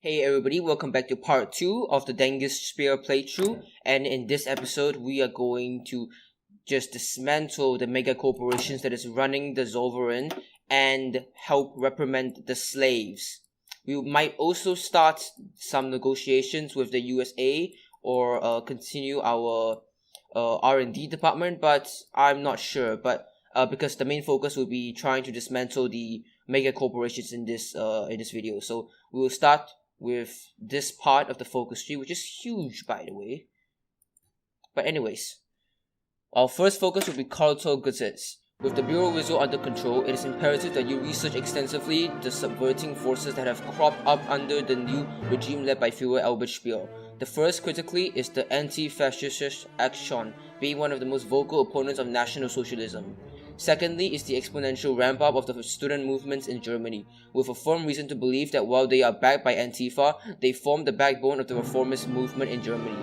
Hey everybody, welcome back to part 2 of the Dengist Speer playthrough, and in this episode we are going to just dismantle the megacorporations that is running the Zovereign and help reprimand the slaves. We might also start some negotiations with the USA or continue our R&D department, but I'm not sure, because the main focus will be trying to dismantle the megacorporations in this video. So we will start with this part of the focus tree, which is huge, by the way. But anyways, our first focus will be cultural goods. With the Bureau Visual under control, it is imperative that you research extensively the subverting forces that have cropped up under the new regime led by Führer Albert Speer. The first, critically, is the anti-fascist action, being one of the most vocal opponents of National Socialism. Secondly is the exponential ramp-up of the student movements in Germany, with a firm reason to believe that while they are backed by Antifa, they form the backbone of the reformist movement in Germany.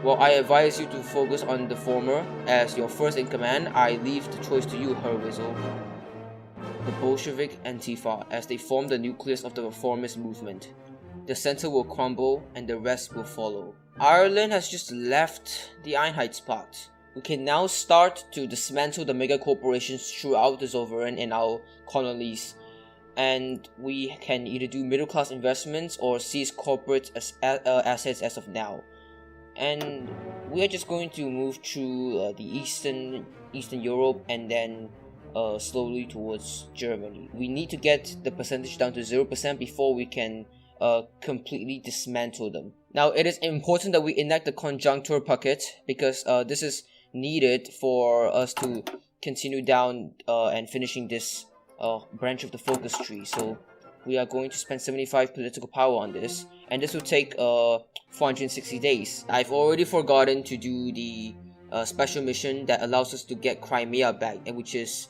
While I advise you to focus on the former, as your first in command, I leave the choice to you, Herr Wiesel. The Bolshevik Antifa, as they form the nucleus of the reformist movement. The center will crumble, and the rest will follow. Ireland has just left the Einheitspact. We can now start to dismantle the megacorporations throughout the Zovereign in our colonies, and we can either do middle-class investments or seize corporate assets as of now. And we are just going to move through the Eastern Europe and then slowly towards Germany. We need to get the percentage down to 0% before we can completely dismantle them. Now, it is important that we enact the conjuncture packet because this is needed for us to continue down and finishing this branch of the focus tree. So we are going to spend 75 political power on this, and this will take 460 days. I've already forgotten to do the special mission that allows us to get Crimea back, and which is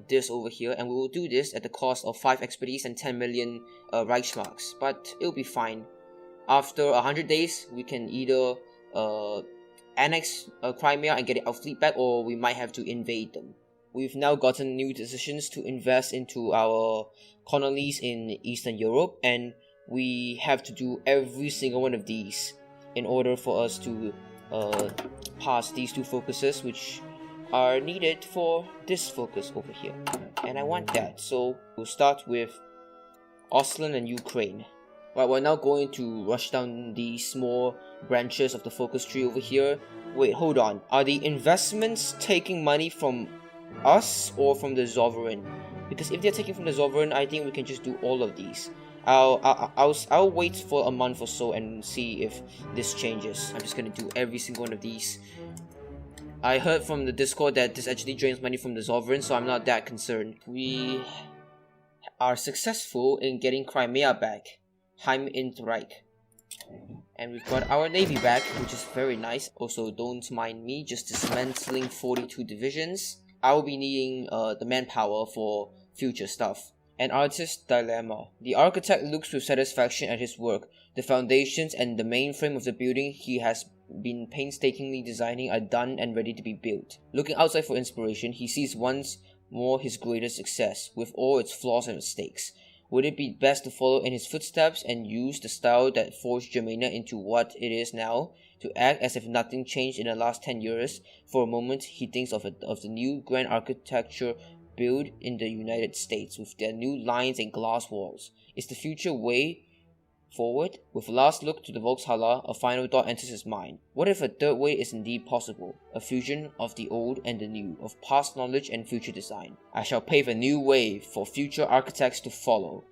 this over here, and we will do this at the cost of 5 expertise and 10 million Reichsmarks, but it'll be fine. After 100 days, we can either annex Crimea and get our fleet back, or we might have to invade them. We've now gotten new decisions to invest into our colonies in Eastern Europe, and we have to do every single one of these in order for us to pass these two focuses, which are needed for this focus over here. And I want that, so we'll start with Ausland and Ukraine. Right, we're now going to rush down the small branches of the focus tree over here. Wait, hold on. Are the investments taking money from us or from the Zovereign? Because if they're taking from the Zovereign, I think we can just do all of these. I'll wait for a month or so and see if this changes. I'm just gonna do every single one of these. I heard from the Discord that this actually drains money from the Zovereign, so I'm not that concerned. We are successful in getting Crimea back. Heim in Reich. And we've got our navy back, which is very nice. Also, don't mind me just dismantling 42 divisions. I will be needing the manpower for future stuff. An artist's dilemma. The architect looks with satisfaction at his work. The foundations and the main frame of the building he has been painstakingly designing are done and ready to be built. Looking outside for inspiration, he sees once more his greatest success, with all its flaws and mistakes. Would it be best to follow in his footsteps and use the style that forged Germania into what it is now, to act as if nothing changed in the last 10 years? For a moment, he thinks of the new grand architecture built in the United States, with their new lines and glass walls. Is the future way forward? With a last look to the Volkshalle, a final thought enters his mind. What if a third way is indeed possible? A fusion of the old and the new, of past knowledge and future design. I shall pave a new way for future architects to follow.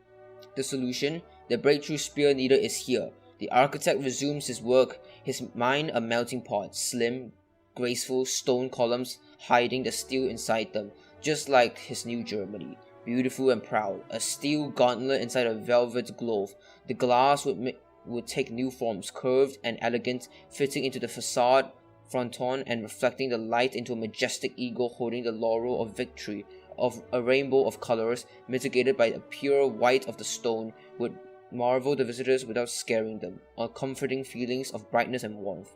The solution, the breakthrough spear needle, is here. The architect resumes his work, his mind a melting pot, slim, graceful stone columns hiding the steel inside them, just like his new Germany. Beautiful and proud, a steel gauntlet inside a velvet glove. The glass would take new forms, curved and elegant, fitting into the facade fronton and reflecting the light into a majestic eagle holding the laurel of victory. Of a rainbow of colors, mitigated by the pure white of the stone, would marvel the visitors without scaring them, on comforting feelings of brightness and warmth.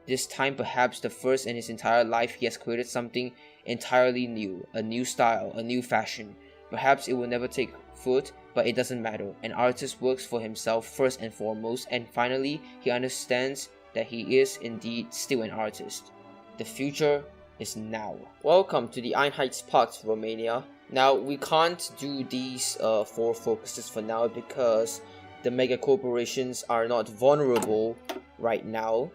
This time, perhaps the first in his entire life, he has created something entirely new, a new style, a new fashion. Perhaps it will never take foot, but it doesn't matter. An artist works for himself first and foremost, and finally, he understands that he is indeed still an artist. The future is now. Welcome to the Einheitspact, Romania. Now, we can't do these 4 focuses for now because the megacorporations are not vulnerable right now.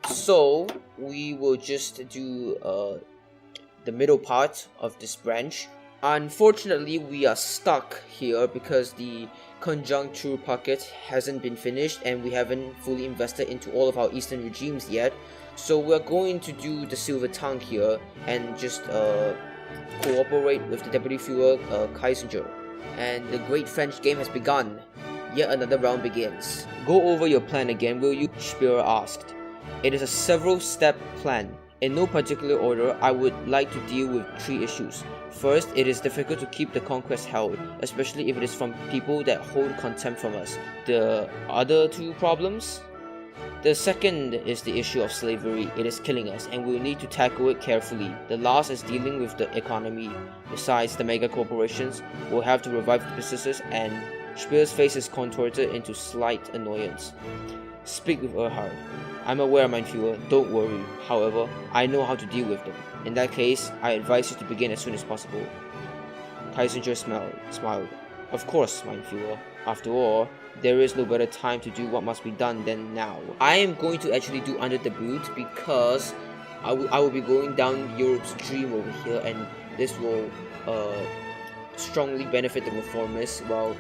So, we will just do the middle part of this branch. Unfortunately, we are stuck here because the conjuncture pocket hasn't been finished and we haven't fully invested into all of our eastern regimes yet. So we're going to do the silver tongue here and just cooperate with the Deputy Führer Kiesinger. And the great French game has begun. Yet another round begins. Go over your plan again, will you? Speer asked. It is a several-step plan. In no particular order, I would like to deal with 3 issues. First, it is difficult to keep the conquest held, especially if it is from people that hold contempt from us. The other 2 problems? The second is the issue of slavery. It is killing us, and we will need to tackle it carefully. The last is dealing with the economy. Besides, the megacorporations will have to revive the businesses, and Speer's face is contorted into slight annoyance. Speak with Erhard. I'm aware, mein Führer, don't worry. However, I know how to deal with them. In that case, I advise you to begin as soon as possible. Kiesinger smiled. Of course, mein Führer. After all, there is no better time to do what must be done than now. I am going to actually do Under the Boot because I will be going down Europe's dream over here, and this will strongly benefit the reformists, while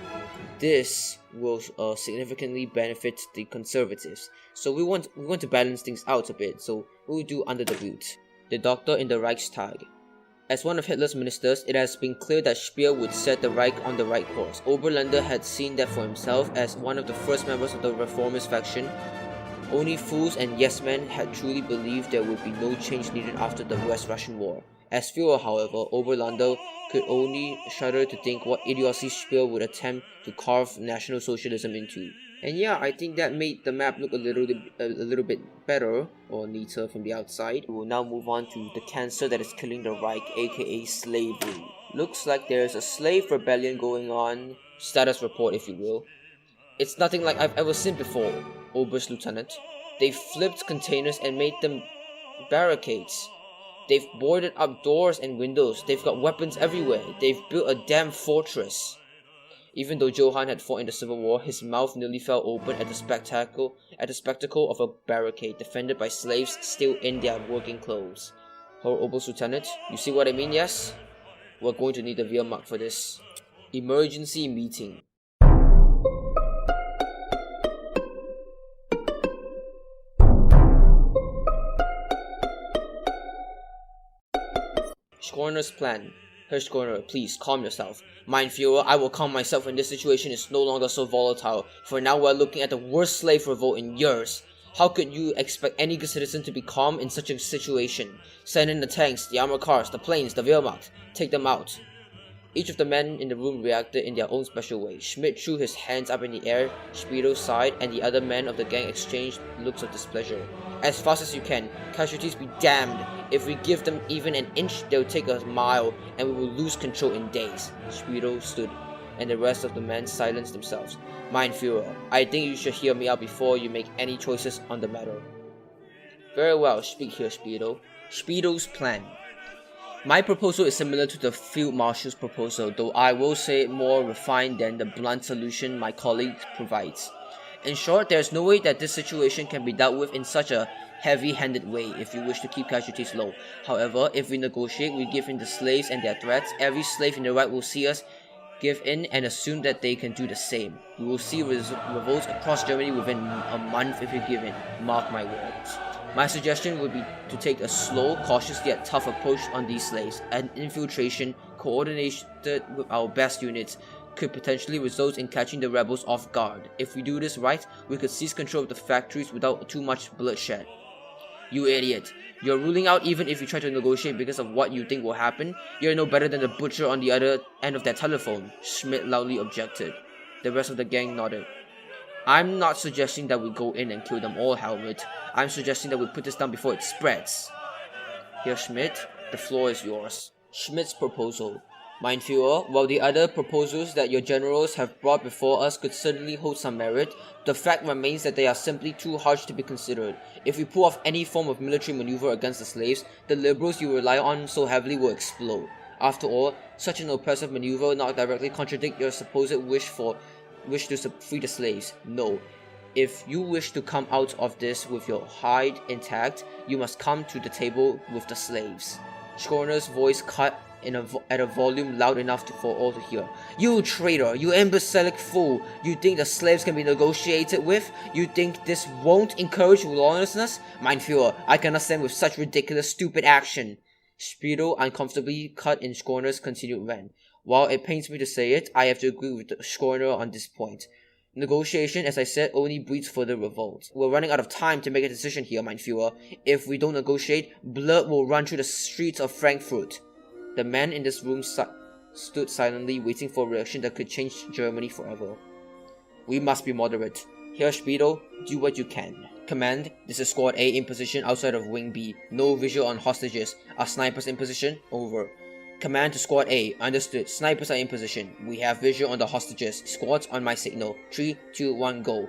this will significantly benefit the conservatives. So we want to balance things out a bit, so we will do Under the Boot. The Doctor in the Reichstag. As one of Hitler's ministers, it has been clear that Speer would set the Reich on the right course. Oberländer had seen that for himself as one of the first members of the reformist faction. Only fools and yes-men had truly believed there would be no change needed after the West Russian War. As Führer, however, Oberländer could only shudder to think what idiocy Speer would attempt to carve National Socialism into. And yeah, I think that made the map look a little bit better or neater from the outside. We will now move on to the cancer that is killing the Reich, aka slavery. Looks like there's a slave rebellion going on. Status report, if you will. It's nothing like I've ever seen before, Oberstlieutenant. They've flipped containers and made them barricades. They've boarded up doors and windows. They've got weapons everywhere. They've built a damn fortress. Even though Johann had fought in the Civil War, his mouth nearly fell open at the spectacle of a barricade defended by slaves still in their working clothes. Herr Oberstlieutenant, you see what I mean, yes? We're going to need the Wehrmacht for this. Emergency meeting. Schorner's plan. Herr Schorner, please calm yourself. Mein Führer, I will calm myself when this situation is no longer so volatile. For now we're looking at the worst slave revolt in years. How could you expect any good citizen to be calm in such a situation? Send in the tanks, the armored cars, the planes, the Wehrmacht. Take them out. Each of the men in the room reacted in their own special way. Schmidt threw his hands up in the air, Speedo sighed, and the other men of the gang exchanged looks of displeasure. As fast as you can. Casualties be damned. If we give them even an inch, they'll take a mile, and we will lose control in days. Speedo stood, and the rest of the men silenced themselves. Mein Führer, I think you should hear me out before you make any choices on the matter. Very well, speak here, Speedo. Speedo's plan. My proposal is similar to the Field Marshal's proposal, though I will say it more refined than the blunt solution my colleague provides. In short, there is no way that this situation can be dealt with in such a heavy-handed way if you wish to keep casualties low. However, if we negotiate, we give in the slaves and their threats, every slave in the right will see us give in and assume that they can do the same. We will see revolts across Germany within a month if we give in. Mark my words. My suggestion would be to take a slow, cautious yet tough approach on these slaves. An infiltration, coordinated with our best units, could potentially result in catching the rebels off guard. If we do this right, we could seize control of the factories without too much bloodshed. You idiot. You're ruling out even if you try to negotiate because of what you think will happen. You're no better than the butcher on the other end of that telephone, Schmidt loudly objected. The rest of the gang nodded. I'm not suggesting that we go in and kill them all, Helmut. I'm suggesting that we put this down before it spreads. Here, Schmidt, the floor is yours. Schmidt's proposal. Mein Führer, while the other proposals that your generals have brought before us could certainly hold some merit, the fact remains that they are simply too harsh to be considered. If we pull off any form of military maneuver against the slaves, the liberals you rely on so heavily will explode. After all, such an oppressive maneuver will not directly contradict your supposed wish to free the slaves. No. If you wish to come out of this with your hide intact, you must come to the table with the slaves. Schorner's voice cut at a volume loud enough for all to hear. You traitor! You imbecilic fool! You think the slaves can be negotiated with? You think this won't encourage lawlessness? Mein Führer, I cannot stand with such ridiculous, stupid action. Speer uncomfortably cut in Schorner's continued rant. While it pains me to say it, I have to agree with Schorner on this point. Negotiation, as I said, only breeds further revolt. We're running out of time to make a decision here, Mein Führer. If we don't negotiate, blood will run through the streets of Frankfurt. The man in this room stood silently, waiting for a reaction that could change Germany forever. We must be moderate. Here, Speer, do what you can. Command, this is Squad A in position outside of Wing B. No visual on hostages. Are snipers in position? Over. Command to Squad A. Understood. Snipers are in position. We have visual on the hostages. Squads on my signal. 3, 2, 1, go.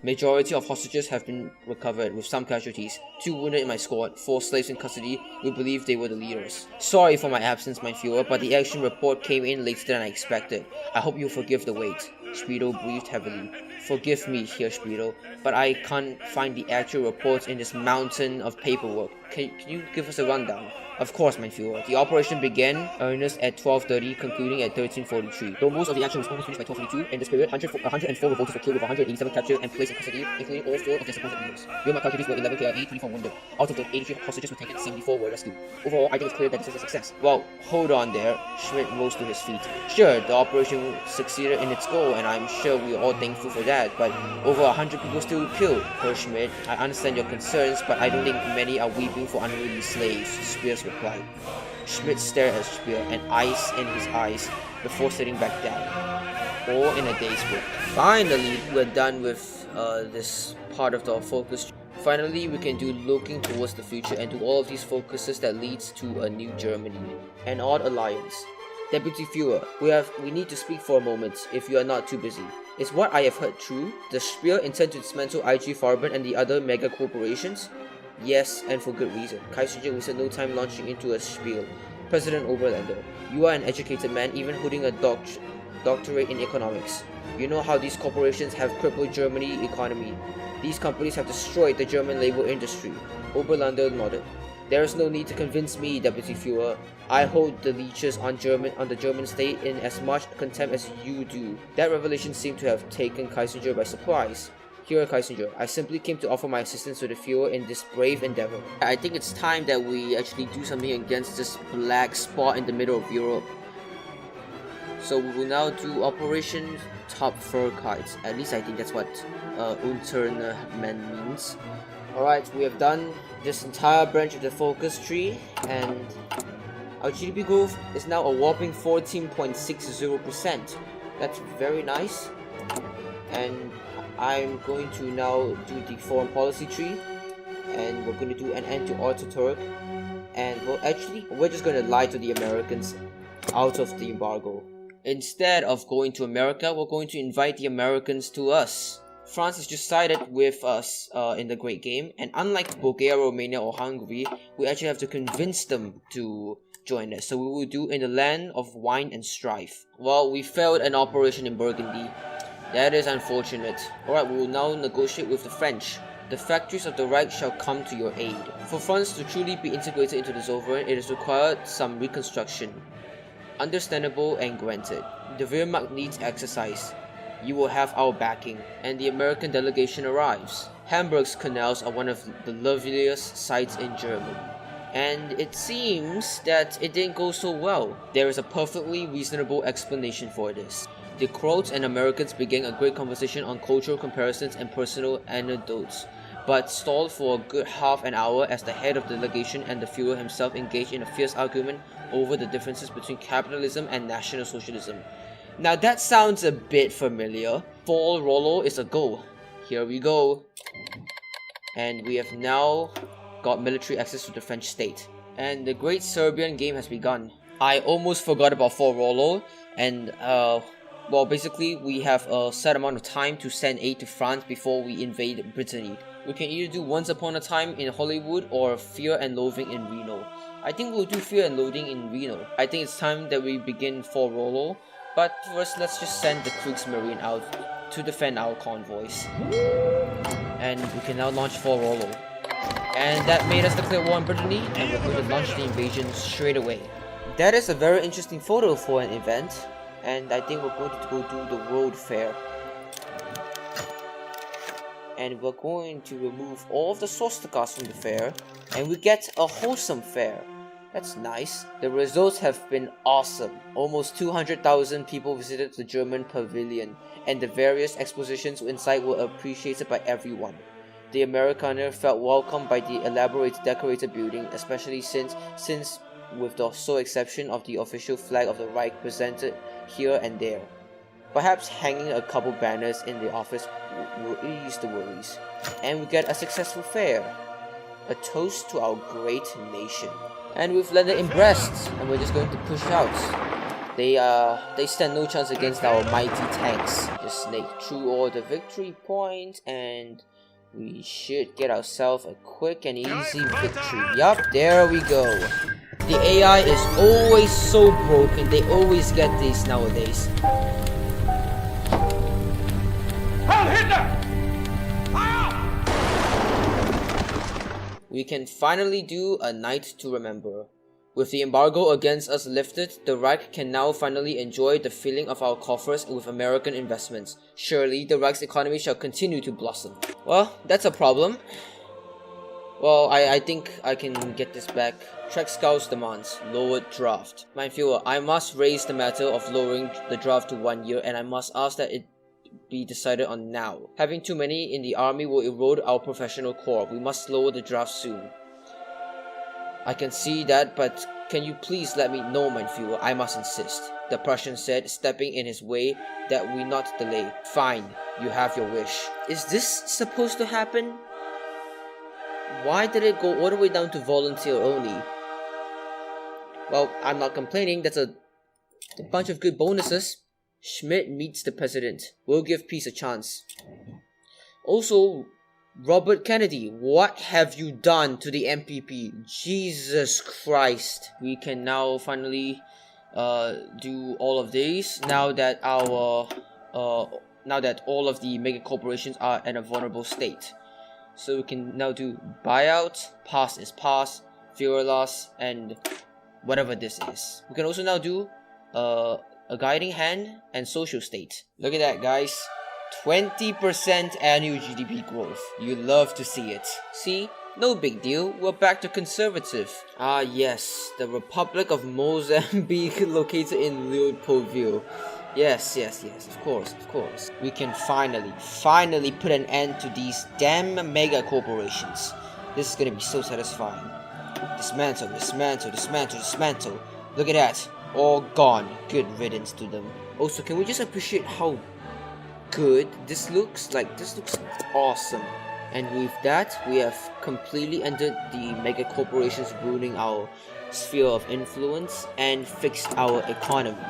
Majority of hostages have been recovered, with some casualties. 2 wounded in my squad, 4 slaves in custody. We believe they were the leaders. Sorry for my absence, Mein Führer, but the action report came in later than I expected. I hope you forgive the wait. Speer breathed heavily. Forgive me, Herr Speer, but I can't find the actual reports in this mountain of paperwork. Can you give us a rundown? Of course, Mein Führer. The operation began earnest at 12:30, concluding at 13:43. Though most of the action was almost finished by 12:42, in this period, 104 revolters were killed with 187 captured and placed in custody, including all 4 of their supposed leaders. Beyond my calculations were 11 KIA, 24 wounded. Out of the 83 hostages were taken, 74 were rescued. Overall, I think it's clear that this was a success. Well, hold on there. Schmidt rose to his feet. Sure, the operation succeeded in its goal, and I'm sure we're all thankful for that, but over 100 people still killed. Herr Schmidt, I understand your concerns, but I don't think many are weeping for unruly slaves, Speer replied. Schmidt stared at Speer and ice in his eyes before sitting back down. All in a day's work. Finally, we're done with this part of the focus. Finally, we can do looking towards the future and do all of these focuses that leads to a new Germany. An odd alliance. Deputy Führer, we need to speak for a moment, if you are not too busy. Is what I have heard true? Does Speer intend to dismantle IG Farben and the other Megacorporations? Yes, and for good reason. Kissinger wasted no time launching into a spiel. President Oberlander, you are an educated man, even holding a doctorate in economics. You know how these corporations have crippled Germany's economy. These companies have destroyed the German labor industry. Oberlander nodded. There is no need to convince me, Deputy Führer. I hold the leeches on the German state in as much contempt as you do. That revelation seemed to have taken Kissinger by surprise. Here, Kissinger, I simply came to offer my assistance to the Führer in this brave endeavor. I think it's time that we actually do something against this black spot in the middle of Europe. So we will now do Operation Top Fur Kites. At least I think that's what Unternehmen means. Alright, we have done this entire branch of the focus tree, and our GDP growth is now a whopping 14.60%. That's very nice. And I'm going to now do the foreign policy tree, and we're going to do an end to Ataturk, and we're just going to lie to the Americans out of the embargo. Instead of going to America, we're going to invite the Americans to us. France has just sided with us in the Great Game, and unlike Bulgaria, Romania, or Hungary, we actually have to convince them to join us. So we will do in the land of wine and strife. Well, we failed an operation in Burgundy. That is unfortunate. Alright, we will now negotiate with the French. The factories of the Reich shall come to your aid. For France to truly be integrated into the Sovereign, it is required some reconstruction. Understandable and granted. The Wehrmacht needs exercise. You will have our backing, and the American delegation arrives. Hamburg's canals are one of the loveliest sights in Germany. And it seems that it didn't go so well. There is a perfectly reasonable explanation for this. The Croats and Americans began a great conversation on cultural comparisons and personal anecdotes, but stalled for a good half an hour as the head of the delegation and the Führer himself engaged in a fierce argument over the differences between capitalism and National Socialism. Now that sounds a bit familiar. Fall Rollo is a go. Here we go. And we have now got military access to the French state. And the Great Serbian Game has begun. I almost forgot about Fort Rollo, and well, basically we have a set amount of time to send aid to France before we invade Brittany. We can either do Once Upon a Time in Hollywood or Fear and Loathing in Reno. I think we'll do Fear and Loathing in Reno. I think it's time that we begin Fort Rollo, but first let's just send the Kriegsmarine out to defend our convoys. And we can now launch Fort Rollo. And that made us declare war on Brittany, and we're going to launch the invasion straight away. That is a very interesting photo for an event, and I think we're going to go do the World Fair. And we're going to remove all of the swastikas from the fair, and we get a wholesome fair. That's nice. The results have been awesome. Almost 200,000 people visited the German pavilion, and the various expositions inside were appreciated by everyone. The Amerikaner felt welcomed by the elaborate decorated building, especially since with the sole exception of the official flag of the Reich presented here and there. Perhaps hanging a couple banners in the office will ease the worries. And we get a successful fair. A toast to our great nation. And we've landed in Brest, and we're just going to push out. They stand no chance against our mighty tanks. Just snake through all the victory points, and we should get ourselves a quick and easy victory. Yup, there we go. The AI is always so broken. They always get these nowadays. We can finally do a night to remember. With the embargo against us lifted, the Reich can now finally enjoy the filling of our coffers with American investments. Surely, the Reich's economy shall continue to blossom. Well, that's a problem. Well, I think I can get this back. Trek Scouts demands lowered draft. Mein Führer, I must raise the matter of lowering the draft to 1 year, and I must ask that it be decided on now. Having too many in the army will erode our professional corps. We must lower the draft soon. I can see that, but can you please let me know, Mein Führer? I must insist. The Prussian said, stepping in his way, that we not delay. Fine, you have your wish. Is this supposed to happen? Why did it go all the way down to volunteer only? Well, I'm not complaining. That's a bunch of good bonuses. Schmidt meets the president. We'll give peace a chance. Also, Robert Kennedy, what have you done to the MPP? Jesus Christ. We can now finally do all of these now that all of the megacorporations are in a vulnerable state. So we can now do buyout, pass is pass, fear loss, and whatever this is. We can also now do a guiding hand and social state. Look at that, guys. 20% annual GDP growth. You love to see it. See? No big deal. We're back to conservative. Ah yes, the Republic of Mozambique located in Leopoldville. Yes, of course. We can finally put an end to these damn mega corporations. This is gonna be so satisfying. Dismantle. Look at that. All gone. Good riddance to them. Also, can we just appreciate how good this looks? Like, this looks awesome. And with that, we have completely ended the mega corporations ruining our sphere of influence and fixed our economy.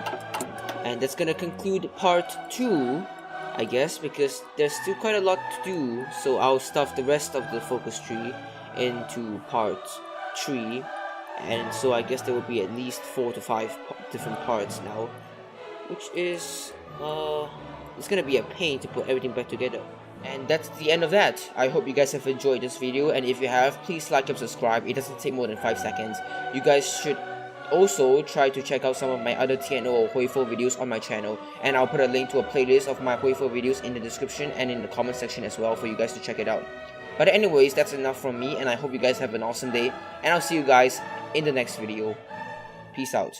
And that's gonna conclude part 2, I guess, because there's still quite a lot to do. So I'll stuff the rest of the focus tree into part 3. And so I guess there will be at least 4 to 5 different parts now. Which is, it's gonna be a pain to put everything back together. And that's the end of that. I hope you guys have enjoyed this video. And if you have, please like and subscribe. It doesn't take more than 5 seconds. You guys should also try to check out some of my other TNO or Huifo videos on my channel, and I'll put a link to a playlist of my Huifo videos in the description and in the comment section as well for you guys to check it out. But anyways, that's enough from me, and I hope you guys have an awesome day, and I'll see you guys in the next video. Peace out.